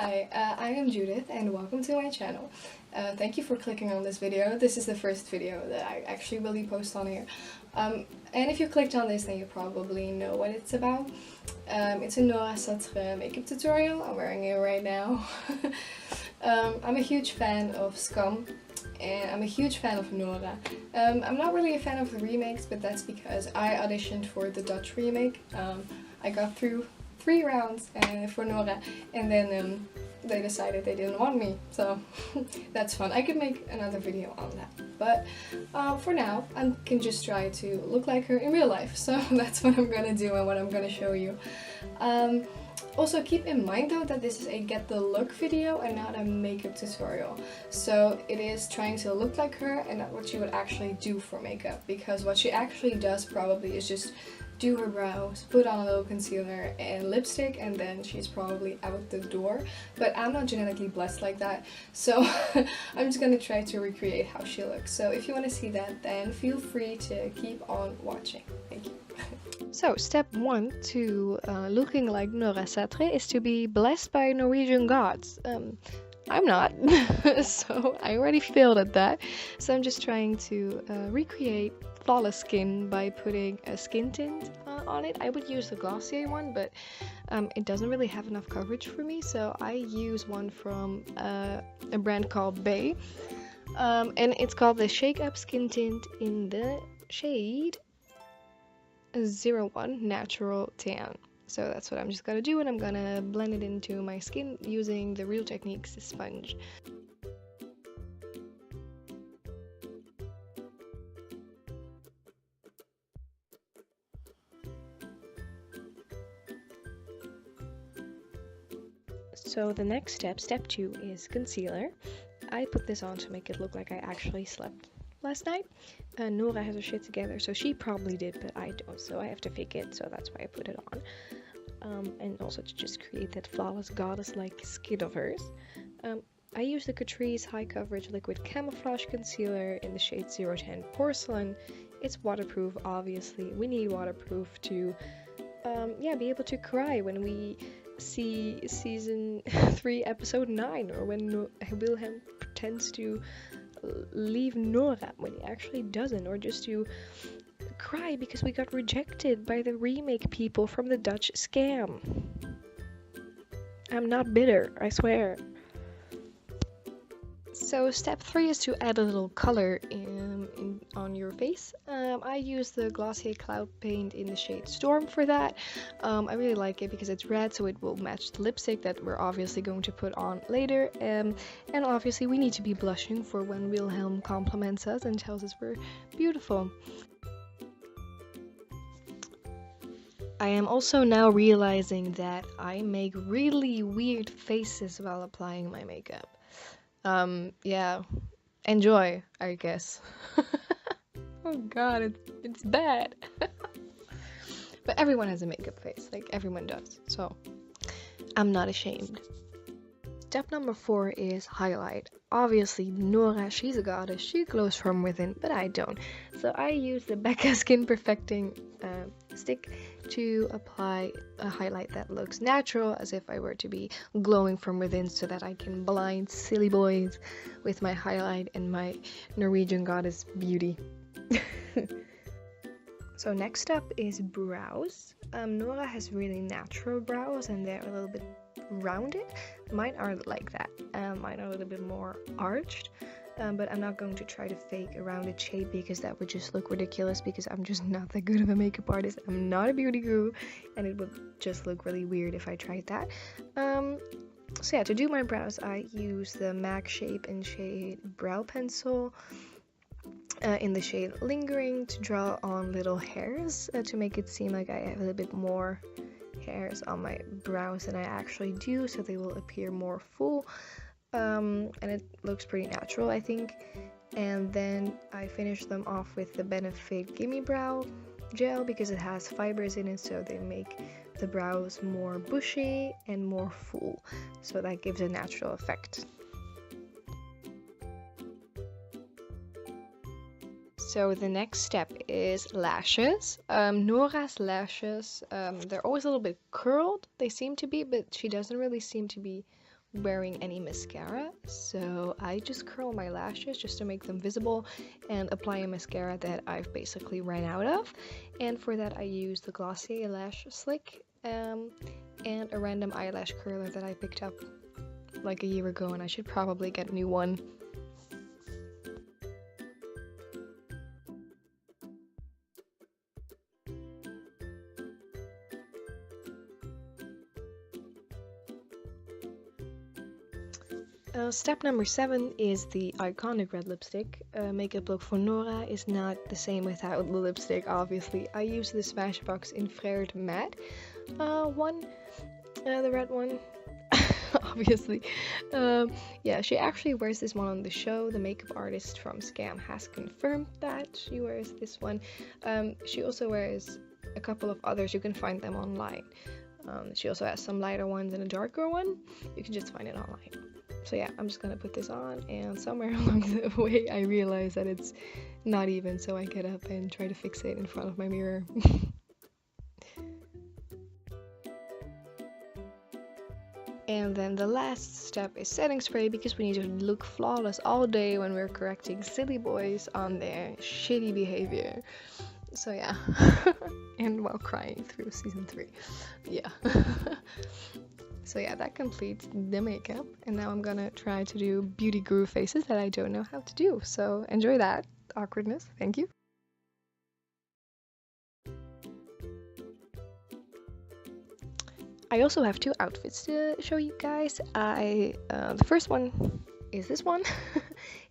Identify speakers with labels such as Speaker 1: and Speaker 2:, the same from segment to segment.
Speaker 1: Hi, I am Judith and welcome to my channel. Thank you for clicking on this video. This is the first video that I actually really post on here. And if you clicked on this, then you probably know what it's about. It's a Noora Saetre makeup tutorial. I'm wearing it right now. I'm a huge fan of SKAM and I'm a huge fan of Noora. I'm not really a fan of the remakes, but that's because I auditioned for the Dutch remake. I got through 3 rounds for Noora, and then they decided they didn't want me, so that's fun. I could make another video on that, but for now I can just try to look like her in real life, so that's what I'm gonna do and what I'm gonna show you. Also keep in mind though that this is a get the look video and not a makeup tutorial, so it is trying to look like her and not what she would actually do for makeup, because what she actually does probably is just do her brows, put on a little concealer and lipstick, and then she's probably out the door. But I'm not genetically blessed like that, so I'm just gonna try to recreate how she looks. So if you want to see that, then feel free to keep on watching. Thank you.
Speaker 2: So step 1 to looking like Noora Saetre is to be blessed by Norwegian gods. I'm not, so I already failed at that. So I'm just trying to recreate flawless skin by putting a skin tint on it. I would use the Glossier one, but it doesn't really have enough coverage for me, so I use one from a brand called Bay, and it's called the Shake Up Skin Tint in the shade 01 Natural Tan. So that's what I'm just gonna do, and I'm gonna blend it into my skin using the Real Techniques sponge. So the next step, step 2, is concealer. I put this on to make it look like I actually slept last night. Noora has her shit together, so she probably did, but I don't, so I have to fake it, so that's why I put it on. And also to just create that flawless goddess-like skin of hers. I use the Catrice High Coverage Liquid Camouflage Concealer in the shade 010 Porcelain. It's waterproof, obviously. We need waterproof to be able to cry when we see season 3 episode 9, or when Wilhelm pretends to leave Noora when he actually doesn't, or just to cry because we got rejected by the remake people from the Dutch SKAM. I'm not bitter, I swear. So step 3 is to add a little color on your face. I use the Glossier Cloud Paint in the shade Storm for that. I really like it because it's red, so it will match the lipstick that we're obviously going to put on later. And obviously we need to be blushing for when Wilhelm compliments us and tells us we're beautiful. I am also now realizing that I make really weird faces while applying my makeup. Yeah, enjoy, I guess. Oh god, it's bad. But everyone has a makeup face, like everyone does, so I'm not ashamed. Step number 4 is highlight. Obviously, Noora, she's a goddess, she glows from within, but I don't. So I use the Becca Skin Perfecting stick to apply a highlight that looks natural, as if I were to be glowing from within, so that I can blind silly boys with my highlight and my Norwegian goddess beauty. So next up is brows. Noora has really natural brows and they're a little bit rounded. Mine are like that. Mine are a little bit more arched. But I'm not going to try to fake a rounded shape because that would just look ridiculous, because I'm just not that good of a makeup artist. I'm not a beauty guru, and it would just look really weird if I tried that. So yeah, to do my brows, I use the MAC Shape and Shade Brow Pencil in the shade Lingering to draw on little hairs to make it seem like I have a little bit more hairs on my brows than I actually do, so they will appear more full. And it looks pretty natural, I think. And then I finish them off with the Benefit Gimme Brow Gel because it has fibers in it, so they make the brows more bushy and more full, so that gives a natural effect. So the next step is lashes. Noora's lashes, they're always a little bit curled, they seem to be, but she doesn't really seem to be wearing any mascara, so I just curl my lashes just to make them visible and apply a mascara that I've basically ran out of. And for that I use the Glossier Lash Slick and a random eyelash curler that I picked up like a year ago, and I should probably get a new one. Step number 7 is the iconic red lipstick. Makeup look for Noora is not the same without the lipstick, obviously. I use the Smashbox Infrared Matte one, the red one, obviously. Yeah, she actually wears this one on the show. The makeup artist from SKAM has confirmed that she wears this one. She also wears a couple of others. You can find them online. She also has some lighter ones and a darker one. You can just find it online. So yeah, I'm just gonna put this on, and somewhere along the way I realize that it's not even, so I get up and try to fix it in front of my mirror. And then the last step is setting spray, because we need to look flawless all day when we're correcting silly boys on their shitty behavior. So yeah, and while crying through season 3. Yeah. So yeah, that completes the makeup, and now I'm gonna try to do beauty guru faces that I don't know how to do, so enjoy that awkwardness. Thank you. I also have 2 outfits to show you guys. The first one is this one.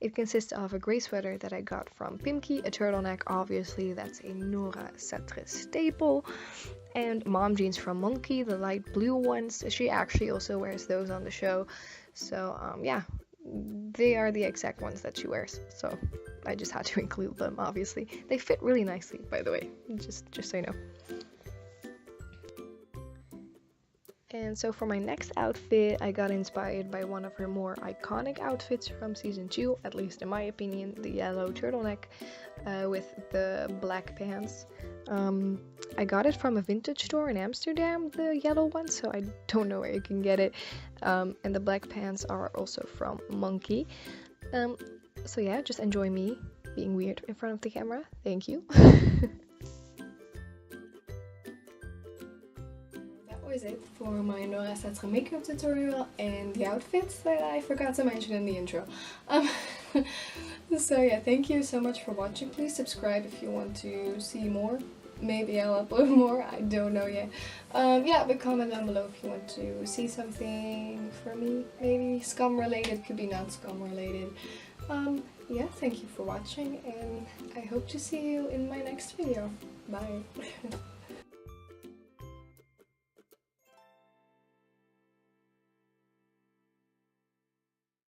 Speaker 2: It consists of a grey sweater that I got from Pimki, a turtleneck, obviously that's a Noora Saetre staple, and mom jeans from Monkey, the light blue ones. She actually also wears those on the show, so yeah, they are the exact ones that she wears, so I just had to include them. Obviously they fit really nicely, by the way, just so you know. And so for my next outfit, I got inspired by one of her more iconic outfits from season 2, at least in my opinion, the yellow turtleneck with the black pants. I got it from a vintage store in Amsterdam, the yellow one, so I don't know where you can get it. And the black pants are also from Monkey. So yeah, just enjoy me being weird in front of the camera. Thank you.
Speaker 1: Was it for my Noora Saetre makeup tutorial and the outfits that I forgot to mention in the intro. So yeah, thank you so much for watching. Please subscribe if you want to see more. Maybe I'll upload more, I don't know yet. Yeah, but comment down below if you want to see something for me. Maybe SKAM related, could be not SKAM related. Yeah, thank you for watching, and I hope to see you in my next video. Bye.